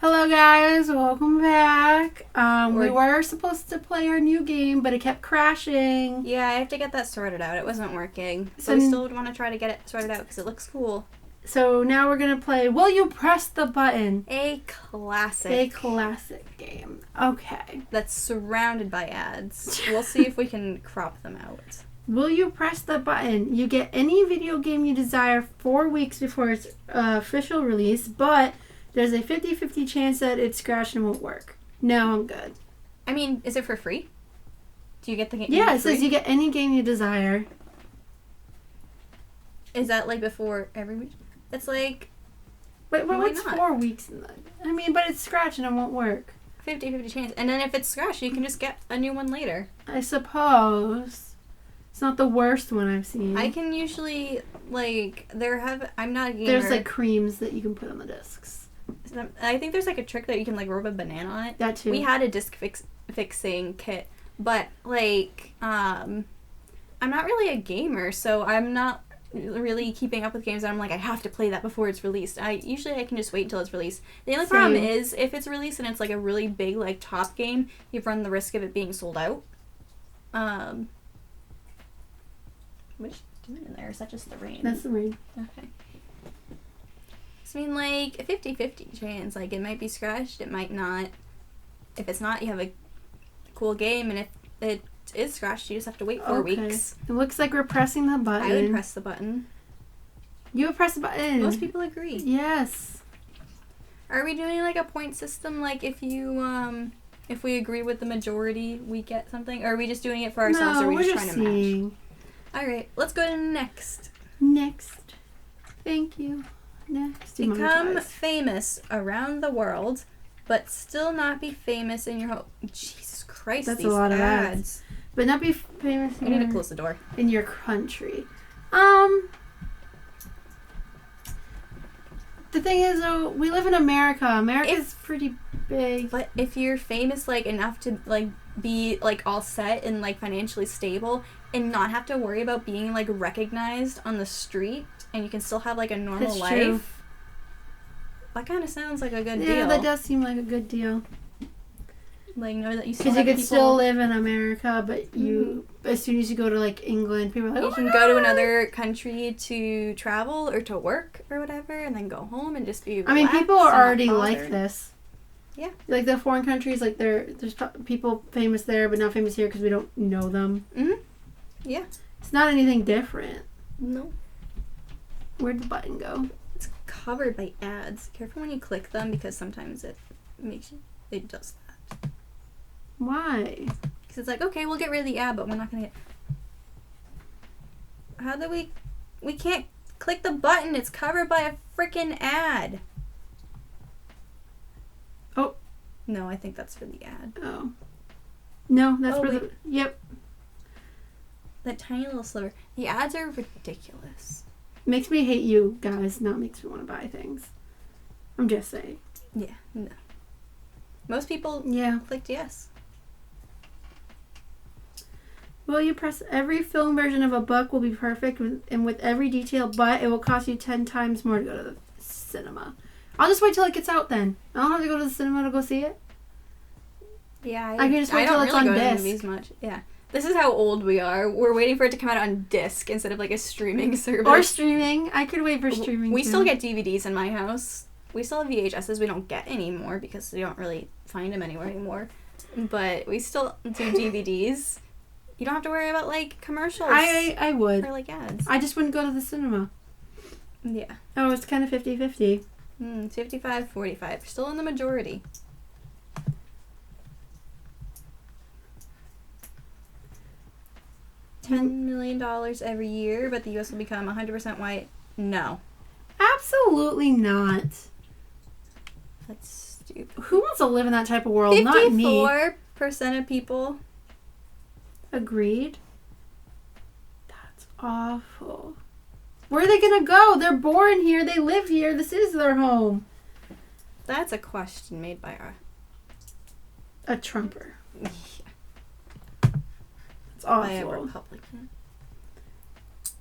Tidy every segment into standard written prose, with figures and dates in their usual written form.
Hello guys, welcome back. We Or- were supposed to play our new game, but it kept crashing. Yeah, I have to get that sorted out. It wasn't working. So So we still want to try to get it sorted out because it looks cool. So now we're gonna play Will You Press the Button? A classic. A classic game. Okay. That's surrounded by ads. We'll see if we can crop them out. Will you press the button? You get any video game you desire 4 weeks before its official release, but there's a 50-50 chance that it's scratched and won't work. No, I'm good. I mean, is it for free? Do you get the game? Yeah, it free? says you get any game you desire. Is that like before every week? It's like But Why what's not? 4 weeks in that? I mean, but it's scratched and it won't work. 50-50 chance. And then if it's scratched, you can just get a new one later. I suppose. It's not the worst one I've seen. I can usually, like, I'm not a gamer. There's like creams that you can put on the discs. I think there's like a trick that you can like rub a banana on it. That too. We had a disc fixing kit, but like I'm not really a gamer, so I'm not really keeping up with games. I'm like, I have to play that before it's released. I can just wait until it's released. The only problem Same. is if it's released and it's like a really big like top game, you've run the risk of it being sold out. What is she doing in there? Is that just the rain? That's the rain. Okay. So, I mean, like, a 50-50 chance. Like, it might be scratched, it might not. If it's not, you have a cool game, and if it is scratched, you just have to wait 4 weeks. It looks like we're pressing the button. I would press the button. You would press the button. Most people agree. Yes. Are we doing, like, a point system? Like, if we agree with the majority, we get something? Or are we just doing it for ourselves, No, or are we we're just just trying to match? seeing. Alright, let's go to next. Next. Thank you. Next. Become famous around the world, but still not be famous in your home. Jesus Christ, That's a these lot of ads. But not be famous I need to close the door. in your country. The thing is, though, we live in America. America's pretty big. But if you're famous, like, enough to, like, be, like, all set and, like, financially stable and not have to worry about being, like, recognized on the street and you can still have, like, a normal That's life, true. that kind of sounds like a good Yeah, deal. that does seem like a good deal. Like, know that you still Because you have could people... still live in America, but you, as soon as you go to, like, England, people are like, You oh can my go to God. another country to travel or to work or whatever and then go home and just be I mean, relaxed people and are not already like bothered. this. Yeah. Like, the foreign countries, like, there's people famous there, but not famous here because we don't know them. Mm-hmm. Yeah. It's not anything different. No. Where'd the button go? It's covered by ads. Careful when you click them because sometimes it does that. Why? Because it's like, okay, we'll get rid of the ad, but we're not going to get... How do we can't click the button. It's covered by a freaking ad. Oh. No, I think that's for the ad. Oh. No, that's Oh, for wait. the... Yep. That tiny little sliver. The ads are ridiculous. Makes me hate you guys, not makes me want to buy things. I'm just saying. Yeah, no. Most people Yeah. clicked yes. Will you press every film version of a book will be perfect and with every detail, but it will cost you 10 times more to go to the cinema. I'll just wait till it gets out then. I don't have to go to the cinema to go see it. Yeah, I can just wait I till don't it's really on go to disc. movies much. Yeah. This is how old we are. We're waiting for it to come out on disc instead of like a streaming service. Or streaming. I could wait for streaming We too. still get DVDs in my house. We still have VHSs we don't get anymore because we don't really find them anywhere anymore. But we still do DVDs. You don't have to worry about like commercials I would. or like ads. I just wouldn't go to the cinema. Yeah. Oh, it's kind of 50-50. 55-45. Still in the majority. $10 million every year, but the U.S. will become 100% white. No. Absolutely not. That's stupid. Who wants to live in that type of world? Not me. 54% of people. Agreed. That's awful. Where are they gonna go? They're born here. They live here. This is their home. That's a question made by A Trumper. It's by a awful. Republican.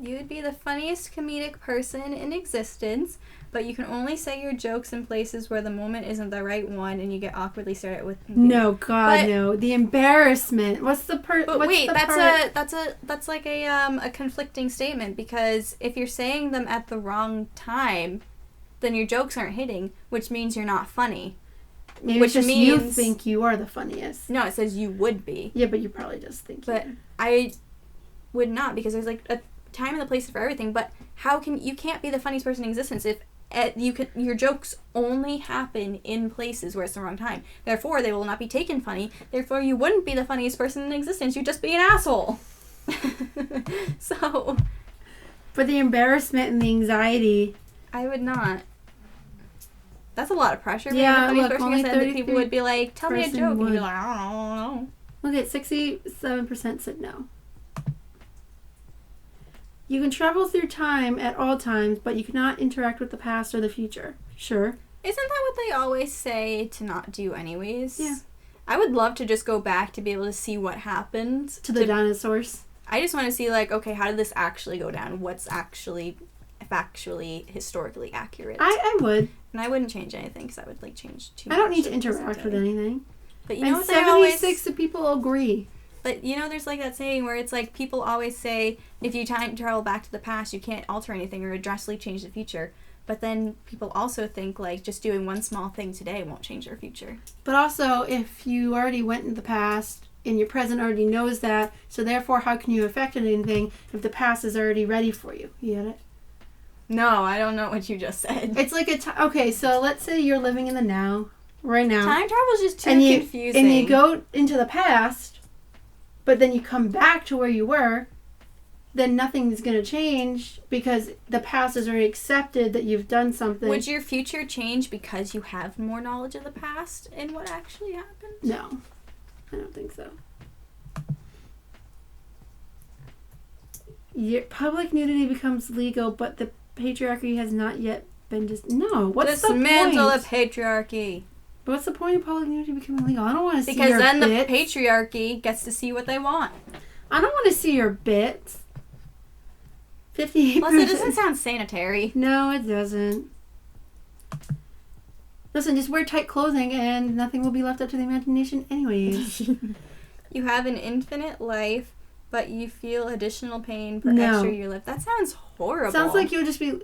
You would be the funniest comedic person in existence, but you can only say your jokes in places where the moment isn't the right one and you get awkwardly stared at with... No, God, no. The embarrassment. What's the But wait, that's like a conflicting statement, because if you're saying them at the wrong time, then your jokes aren't hitting, which means you're not funny. Maybe it's just you think you are the funniest. No, it says you would be. Yeah, but you probably just think But I would not, because there's like a time and a place for everything. But you can't be the funniest person in existence if your jokes only happen in places where it's the wrong time. Therefore, they will not be taken funny. Therefore, you wouldn't be the funniest person in existence. You'd just be an asshole. So. But the embarrassment and the anxiety. I would not. That's a lot of pressure. Yeah, look, only 33% people would be like, tell me a joke. And you'd be like, I don't know. Look at 67% said no. You can travel through time at all times, but you cannot interact with the past or the future. Sure. Isn't that what they always say to not do anyways? Yeah. I would love to just go back to be able to see what happened. To the dinosaurs. I just want to see, like, okay, how did this actually go down? What's actually factually, historically accurate? I would. And I wouldn't change anything, because I would, like, change too much. I don't need to interact with anything. But you know what 76 of people agree. But, you know, there's, like, that saying where it's, like, people always say, if you time travel back to the past, you can't alter anything or drastically change the future. But then people also think, like, just doing one small thing today won't change your future. But also, if you already went in the past, and your present already knows that, so therefore, how can you affect anything if the past is already ready for you? You get it? No, I don't know what you just said. It's like okay, so let's say you're living in the now, right now. Time travel is just too confusing. And you go into the past, but then you come back to where you were, then nothing's going to change because the past has already accepted that you've done something. Would your future change because you have more knowledge of the past and what actually happened? No, I don't think so. Public nudity becomes legal, but the patriarchy has not yet been No, what's the point? Dismantle the patriarchy. But what's the point of public nudity becoming legal? I don't want to see your bits. Because then the patriarchy gets to see what they want. I don't want to see your bits. 58%. Plus, it doesn't sound sanitary. No, it doesn't. Listen, just wear tight clothing and nothing will be left up to the imagination anyways. You have an infinite life, but you feel additional pain per extra year lived. That sounds horrible. Sounds like you'll just be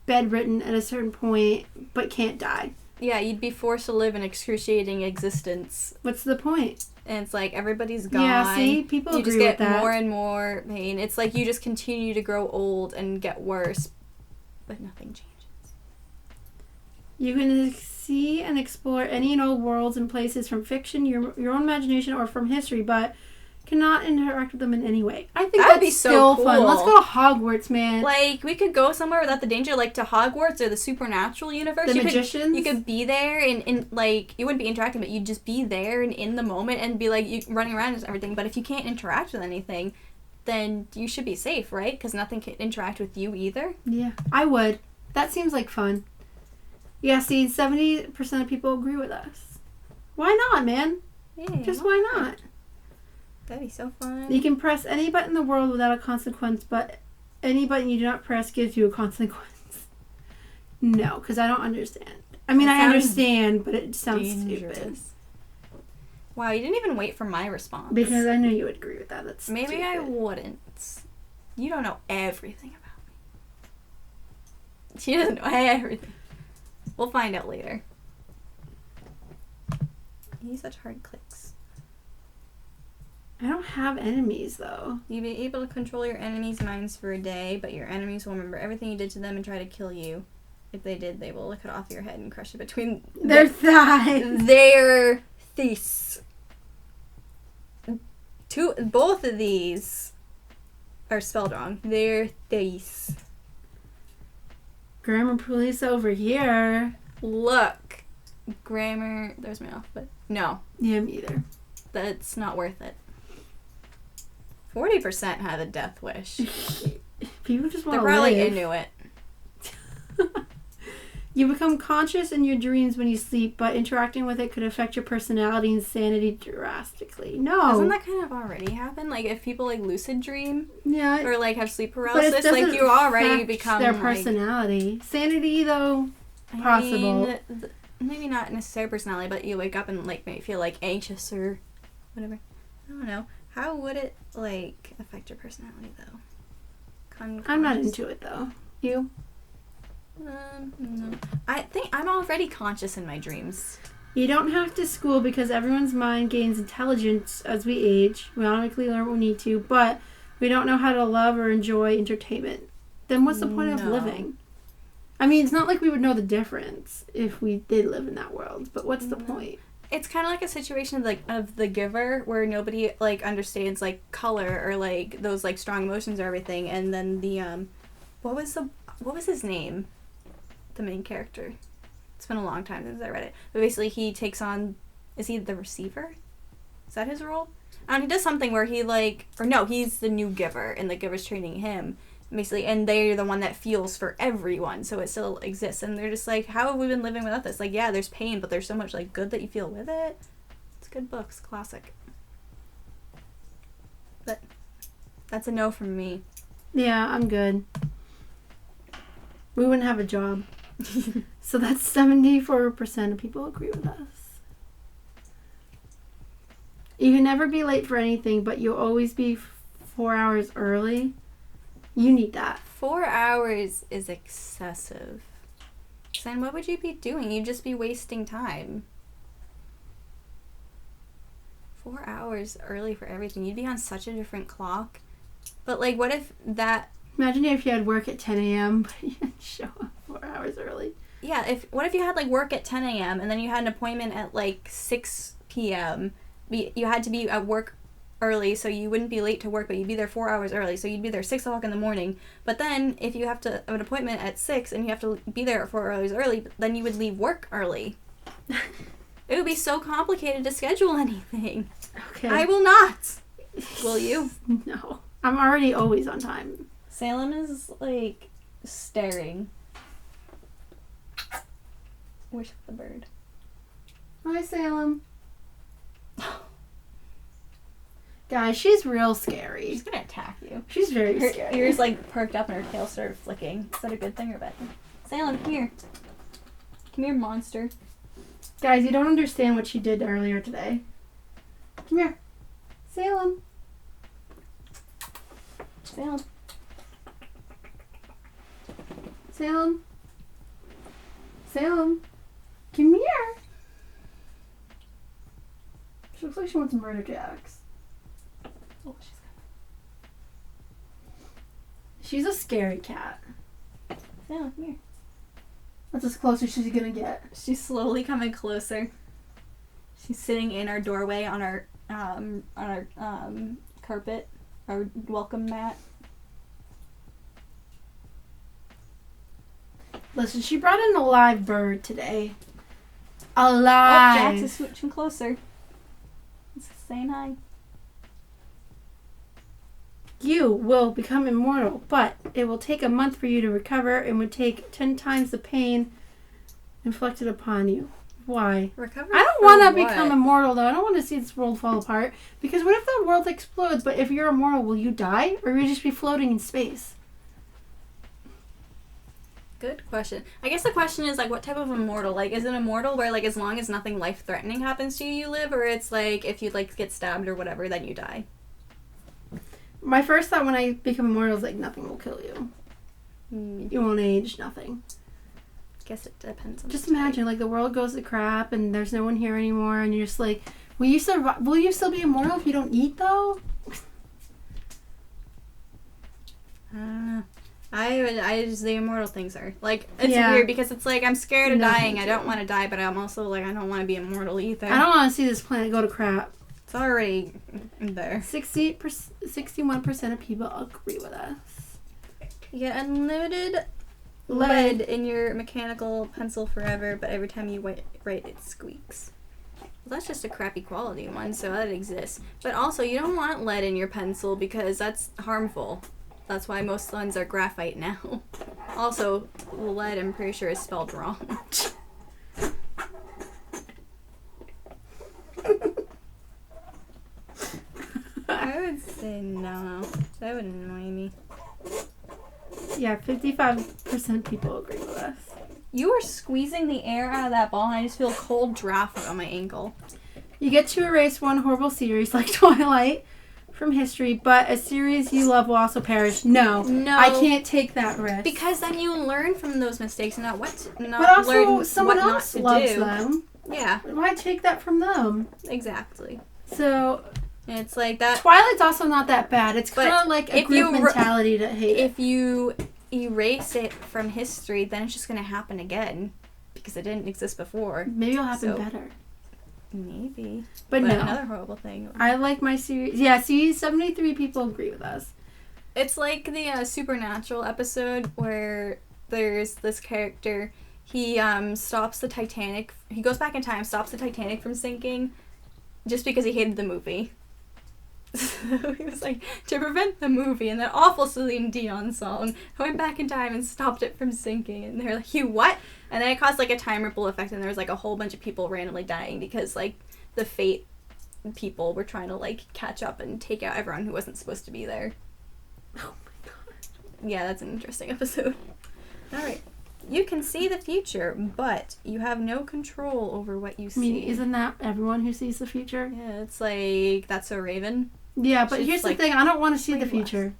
bedridden at a certain point, but can't die. Yeah, you'd be forced to live an excruciating existence. What's the point? And it's like everybody's gone. Yeah, see? People agree with that. You just get more and more pain. It's like you just continue to grow old and get worse, but nothing changes. You can see and explore any and all worlds and places from fiction, your own imagination, or from history, but cannot interact with them in any way. I think that'd be so fun. Let's go to Hogwarts, man. Like, we could go somewhere without the danger, like to Hogwarts or the supernatural universe. The magicians? You could be there and like, you wouldn't be interacting, but you'd just be there and in the moment and be like, you running around and everything. But if you can't interact with anything, then you should be safe, right? Because nothing can interact with you either. Yeah, I would. That seems like fun. Yeah, see, 70% of people agree with us. Why not, man? Yeah, just why not? That'd be so fun. You can press any button in the world without a consequence, but any button you do not press gives you a consequence. No, because I don't understand. I mean, I understand, but it sounds stupid. Wow, you didn't even wait for my response. Because I knew you would agree with that. That's Maybe stupid. I wouldn't. You don't know everything about me. She doesn't know everything. We'll find out later. You use such hard clicks. I don't have enemies, though. You'll be able to control your enemies' minds for a day, but your enemies will remember everything you did to them and try to kill you. If they did, they will cut off your head and crush it between their thighs. Their thighs. Both of these are spelled wrong. Their thighs. Grammar police over here. Look. Grammar. There's my alphabet. No. Yeah, me either. That's not worth it. 40% have a death wish. People just want to They're probably live. into it. You become conscious in your dreams when you sleep, but interacting with it could affect your personality and sanity drastically. No. Doesn't that kind of already happen? Like, if people, like, lucid dream Yeah. or, like, have sleep But paralysis, it doesn't like, you already affect become, their like... personality. Sanity, though, possible. I mean, maybe not necessarily personality, but you wake up and, like, may feel, like, anxious or whatever. I don't know. How would it, like, affect your personality, though? I'm not into it, though. You? No. I think I'm already conscious in my dreams. You don't have to school because everyone's mind gains intelligence as we age. We automatically learn what we need to, but we don't know how to love or enjoy entertainment. Then what's the point of living? I mean, it's not like we would know the difference if we did live in that world, but what's the point? It's kind of like a situation like of The Giver, where nobody like understands like color or like those like strong emotions or everything, and then the what was his name? The main character. It's been a long time since I read it. But basically he takes on, is he the receiver? Is that his role? And he does something where he like, or no, he's the new giver and the giver's training him. Basically, and they're the one that feels for everyone, so it still exists. And they're just like, how have we been living without this? Like, yeah, there's pain, but there's so much like good that you feel with it. It's good books, classic. But that's a no from me. Yeah, I'm good. We wouldn't have a job. So that's 74% of people agree with us. You can never be late for anything, but you'll always be 4 hours early. You need that. 4 hours is excessive. Then what would you be doing? You'd just be wasting time. 4 hours early for everything. You'd be on such a different clock. But like, what if that... Imagine if you had work at 10 a.m., but you didn't show up 4 hours early. Yeah, what if you had like work at 10 a.m. and then you had an appointment at like 6 p.m. You had to be at work early so you wouldn't be late to work, but you'd be there 4 hours early, so you'd be there 6 o'clock in the morning. But then if you have to have an appointment at 6 and you have to be there at 4 hours early, then you would leave work early. It would be so complicated to schedule anything. Okay. I will not. Will you? No. I'm already always on time. Salem is like staring. Where's the bird? Hi, Salem. Guys, she's real scary. She's gonna attack you. She's very Her scary. ears like perked up and her tail started flicking. Is that a good thing or bad thing? Salem, come here. Come here, monster. Guys, you don't understand what she did earlier today. Come here. Salem. Salem. Salem. Salem. Come here. She looks like she wants murder jacks. Oh, she's coming. She's a scary cat. Salem, come here. That's as close as she's gonna get. She's slowly coming closer. She's sitting in our doorway on our carpet, our welcome mat. Listen, she brought in a live bird today. Oh, Alive. Jax is switching closer. He's saying hi. You will become immortal, but it will take a month for you to recover and would take 10 times the pain inflicted upon you. Why? Recover. I don't want to become immortal, though. I don't want to see this world fall apart. Because what if the world explodes, but if you're immortal, will you die? Or will you just be floating in space? Good question. I guess the question is, like, what type of immortal? Like, is it immortal where, like, as long as nothing life-threatening happens to you, you live? Or it's, like, if you, like, get stabbed or whatever, then you die? My first thought when I become immortal is, like, nothing will kill you. You won't age, nothing. Guess it depends on Just imagine, like, the world goes to crap and there's no one here anymore and you're just like, will you survive? Will you still be immortal if you don't eat, though? I don't know. I just, the immortal things are, like, it's Yeah. weird because it's like, I'm scared of No, dying. me I don't too. want to die, but I'm also, like, I don't want to be immortal either. I don't want to see this planet go to crap. It's already there. 61% of people agree with us. You get unlimited lead in your mechanical pencil forever, but every time you write, it squeaks. Well, that's just a crappy quality one, so that exists. But also, you don't want lead in your pencil because that's harmful. That's why most ones are graphite now. Also, lead, I'm pretty sure, is spelled wrong. I would say no. That would annoy me. Yeah, 55% people agree with us. You are squeezing the air out of that ball, and I just feel a cold draft on my ankle. You get to erase one horrible series like Twilight from history, but a series you love will also perish. No, I can't take that risk. Because then you learn from those mistakes and not but also, learn someone what else not to loves do. them. Yeah. Why take that from them? Exactly. So, and it's like that. Twilight's also not that bad. It's kind of like a if group you mentality to hate If you erase it from history, then it's just going to happen again because it didn't exist before. Maybe it'll happen better. Maybe. But no. Another horrible thing. I like my series. Yeah, see, 73 people agree with us. It's like the Supernatural episode where there's this character. He stops the Titanic. He goes back in time, stops the Titanic from sinking just because he hated the movie. So he was like, to prevent the movie and that awful Celine Dion song, I went back in time and stopped it from sinking. And they're like, you what? And then it caused like a time ripple effect, and there was like a whole bunch of people randomly dying because like the fate people were trying to like catch up and take out everyone who wasn't supposed to be there. Oh my god. Yeah, that's an interesting episode. Alright. You can see the future, but you have no control over what you see. I mean, isn't that everyone who sees the future? Yeah, it's like, That's So Raven. Yeah, but here's like, the thing. I don't want to see the future.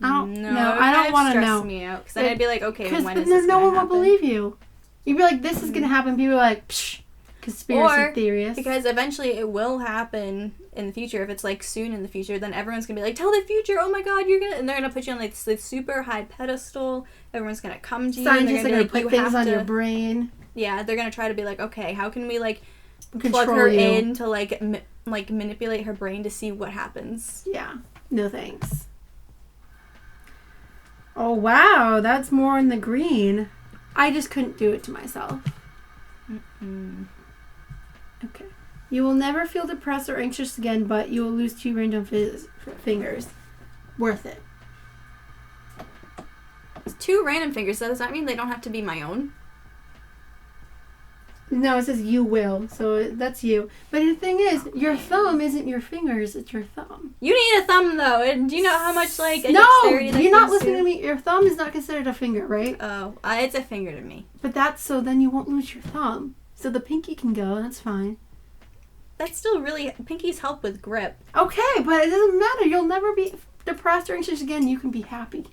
I don't want to know. Me out, because then I'd be like, okay, when is this Because going to no one happen? will believe you. You'd be like, this is going to happen. People are like, psh, conspiracy theorists. Because eventually it will happen in the future. If it's like soon in the future, then everyone's going to be like, tell the future, oh my god, you're going to... And they're going to put you on like this super high pedestal. Everyone's going to come to you. Scientists and are going to put things on your brain. Yeah, they're going to try to be like, okay, how can we like Control plug her you. in to like manipulate her brain to see what happens. Yeah. No thanks. Oh, wow. That's more in the green. I just couldn't do it to myself. Mm-mm. Okay. You will never feel depressed or anxious again, but you will lose 2 random fingers. Worth it. It's 2 random fingers, so does that mean they don't have to be my own? No, it says you will, so that's you. But the thing is, your thumb isn't your fingers, it's your thumb. You need a thumb, though. And do you know how much, like, No! dexterity that You're not gives listening you? to me. Your thumb is not considered a finger, right? Oh, it's a finger to me. But that's so then you won't lose your thumb. So the pinky can go, that's fine. That's still really... Pinkies help with grip. Okay, but it doesn't matter. You'll never be depressed or anxious again. You can be happy.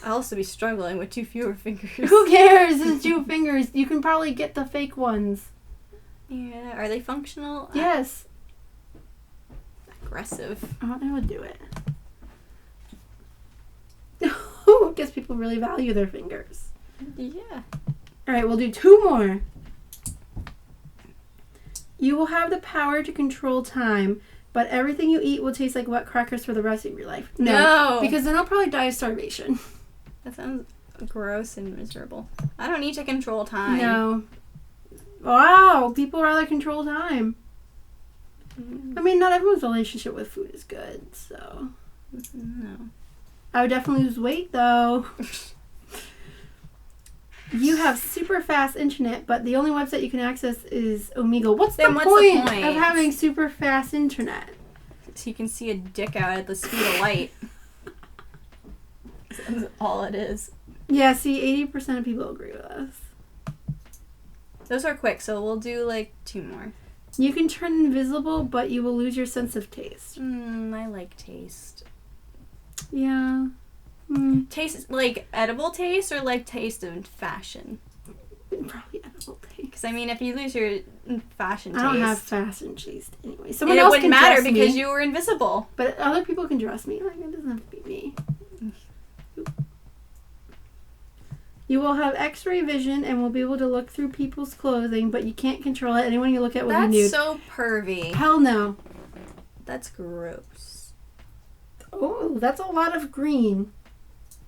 I'll also be struggling with 2 fewer fingers. Who cares? It's 2 fingers. You can probably get the fake ones. Yeah, are they functional? Yes. Aggressive. Oh, they would do it. I guess people really value their fingers. Yeah. Alright, we'll do 2 more. You will have the power to control time, but everything you eat will taste like wet crackers for the rest of your life. No. Because then I'll probably die of starvation. That sounds gross and miserable. I don't need to control time. No. Wow, people rather control time. I mean, not everyone's relationship with food is good, so. No. I would definitely lose weight, though. You have super fast internet, but the only website you can access is Omegle. What's the point of having super fast internet? So you can see a dick out at the speed of light. That's all it is. Yeah, see, 80% of people agree with us. Those are quick, so we'll do like 2 more. You can turn invisible, but you will lose your sense of taste. I like taste. Yeah. Taste, like edible taste or like taste of fashion? Probably edible taste. Because I mean, if you lose your fashion taste, I don't have fashion taste anyway. and Someone it else wouldn't can matter dress because me, you were invisible. but other people can dress me. Like, it doesn't have to be me. You will have X-ray vision and will be able to look through people's clothing, but you can't control it. Anyone you look at will be nude. That's so pervy. Hell no. That's gross. Oh, that's a lot of green.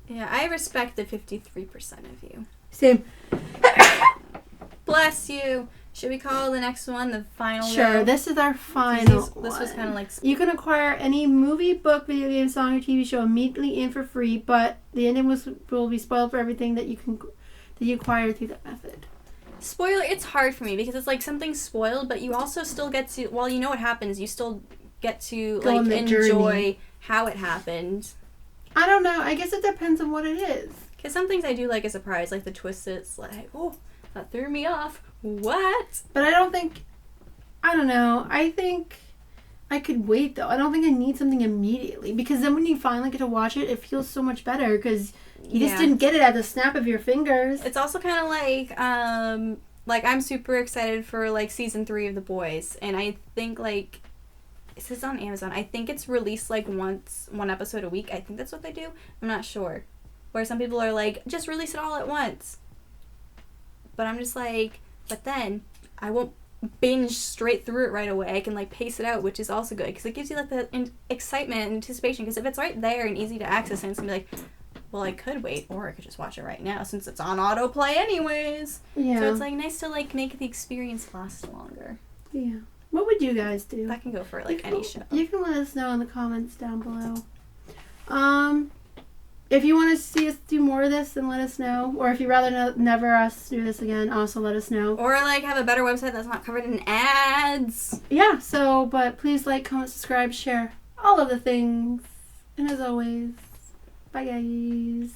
Yeah, I respect the 53% of you. Same. Bless you. Should we call the next one the final? Sure, go? this is our final This was kind of like... You can acquire any movie, book, video game, song, or TV show immediately and for free, but the ending will be spoiled for everything that you acquire through that method. Spoiler, it's hard for me because it's like something's spoiled, but you also still get to, while you know what happens, you still get to Go like on the enjoy journey. how it happened. I don't know. I guess it depends on what it is. Because some things I do like a surprise, like the twist. It's like, oh, that threw me off. What? But I don't know. I think I could wait, though. I don't think I need something immediately. Because then when you finally get to watch it, it feels so much better. Because you just didn't get it at the snap of your fingers. It's also kind of like I'm super excited for, like, season 3 of The Boys. And I think, like, this is on Amazon. I think it's released, like, one episode a week. I think that's what they do. I'm not sure. Where some people are like, just release it all at once. But I'm just like... But then, I won't binge straight through it right away. I can, like, pace it out, which is also good. Because it gives you, like, the excitement and anticipation. Because if it's right there and easy to access, then it's going to be like, well, I could wait. Or I could just watch it right now since it's on autoplay anyways. Yeah. So it's, like, nice to, like, make the experience last longer. Yeah. What would you guys do? That can go for, like, any show. You can let us know in the comments down below. If you want to see us do more of this, then let us know. Or if you'd rather never us do this again, also let us know. Or, like, have a better website that's not covered in ads. Yeah, but please like, comment, subscribe, share, all of the things. And as always, bye guys.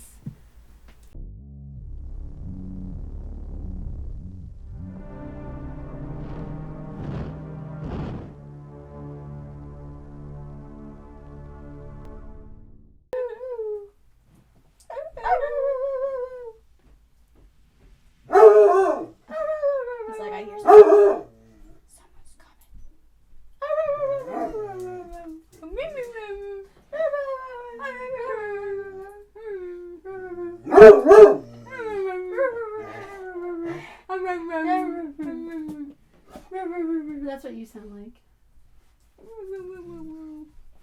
It's like, I hear something. Someone's coming. That's what you sound like.